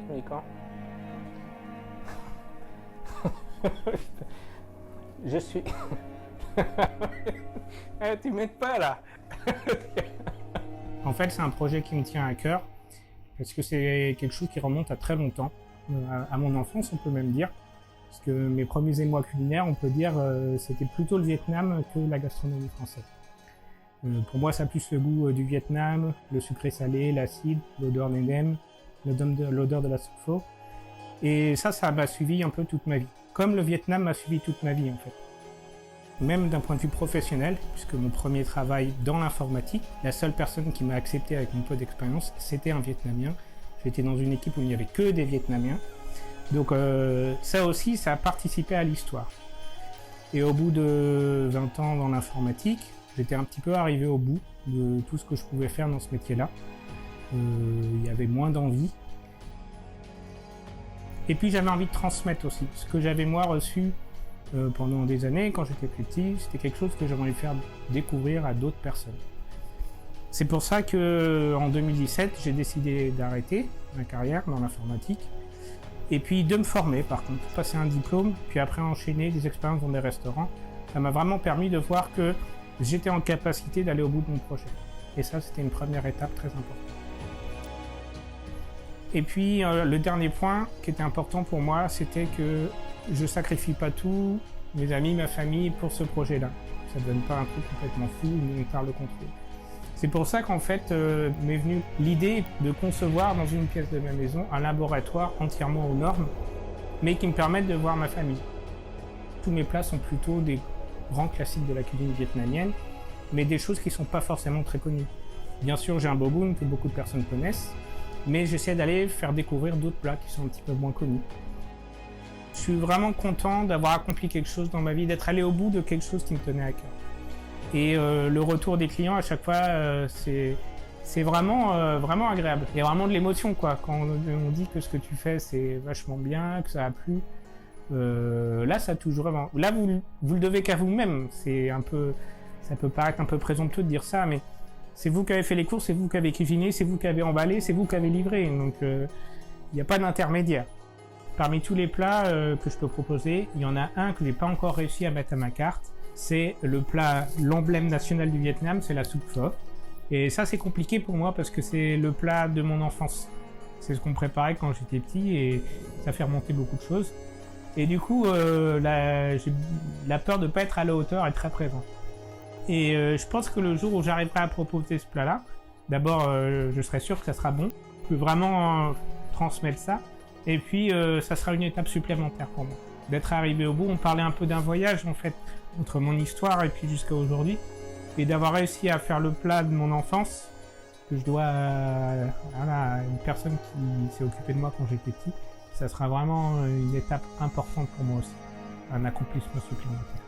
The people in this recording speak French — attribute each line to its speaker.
Speaker 1: Mais quand je suis... tu m'aides pas là. En fait, c'est un projet qui me tient à cœur, parce que c'est quelque chose qui remonte à très longtemps, à mon enfance on peut même dire, parce que mes premiers émois culinaires, on peut dire, c'était plutôt le Vietnam que la gastronomie française. Pour moi, ça a plus le goût du Vietnam, le sucré salé, l'acide, l'odeur des nems, l'odeur de la soupe pho. Et ça m'a suivi un peu toute ma vie. Comme le Vietnam m'a suivi toute ma vie en fait. Même d'un point de vue professionnel, puisque mon premier travail dans l'informatique, la seule personne qui m'a accepté avec mon peu d'expérience, c'était un Vietnamien. J'étais dans une équipe où il n'y avait que des Vietnamiens. Donc ça aussi, ça a participé à l'histoire. Et au bout de 20 ans dans l'informatique, j'étais un petit peu arrivé au bout de tout ce que je pouvais faire dans ce métier-là. Il y avait moins d'envie. Et puis j'avais envie de transmettre aussi. Ce que j'avais moi reçu pendant des années, quand j'étais plus petit, c'était quelque chose que j'avais envie de faire découvrir à d'autres personnes. C'est pour ça que en 2017, j'ai décidé d'arrêter ma carrière dans l'informatique. Et puis de me former par contre, passer un diplôme, puis après enchaîner des expériences dans des restaurants. Ça m'a vraiment permis de voir que j'étais en capacité d'aller au bout de mon projet. Et ça, c'était une première étape très importante. Et puis le dernier point qui était important pour moi, c'était que je sacrifie pas tout, mes amis, ma famille, pour ce projet-là. Ça ne donne pas un truc complètement fou ou par le contrôle. C'est pour ça qu'en fait m'est venue l'idée de concevoir dans une pièce de ma maison un laboratoire entièrement aux normes, mais qui me permette de voir ma famille. Tous mes plats sont plutôt des grands classiques de la cuisine vietnamienne, mais des choses qui ne sont pas forcément très connues. Bien sûr, j'ai un bo bun que beaucoup de personnes connaissent, mais j'essaie d'aller faire découvrir d'autres plats qui sont un petit peu moins connus. Je suis vraiment content d'avoir accompli quelque chose dans ma vie, d'être allé au bout de quelque chose qui me tenait à cœur. Et le retour des clients à chaque fois, c'est vraiment, vraiment agréable. Il y a vraiment de l'émotion quoi. Quand on dit que ce que tu fais c'est vachement bien, que ça a plu, là ça touche vraiment. Là vous le devez qu'à vous-même. C'est un peu, ça peut paraître un peu présomptueux de dire ça, mais c'est vous qui avez fait les courses, c'est vous qui avez cuisiné, c'est vous qui avez emballé, c'est vous qui avez livré. Donc il n'y a pas d'intermédiaire. Parmi tous les plats que je peux proposer, il y en a un que j'ai pas encore réussi à mettre à ma carte. C'est le plat, l'emblème national du Vietnam, c'est la soupe pho. Et ça c'est compliqué pour moi parce que c'est le plat de mon enfance. C'est ce qu'on préparait quand j'étais petit et ça fait remonter beaucoup de choses. Et du coup, la peur de ne pas être à la hauteur est très présente. Et je pense que le jour où j'arriverai à proposer ce plat-là, d'abord je serai sûr que ça sera bon. Je peux vraiment transmettre ça. Et puis ça sera une étape supplémentaire pour moi. D'être arrivé au bout, on parlait un peu d'un voyage en fait, entre mon histoire et puis jusqu'à aujourd'hui. Et d'avoir réussi à faire le plat de mon enfance, que je dois à une personne qui s'est occupée de moi quand j'étais petit, ça sera vraiment une étape importante pour moi aussi. Un accomplissement supplémentaire.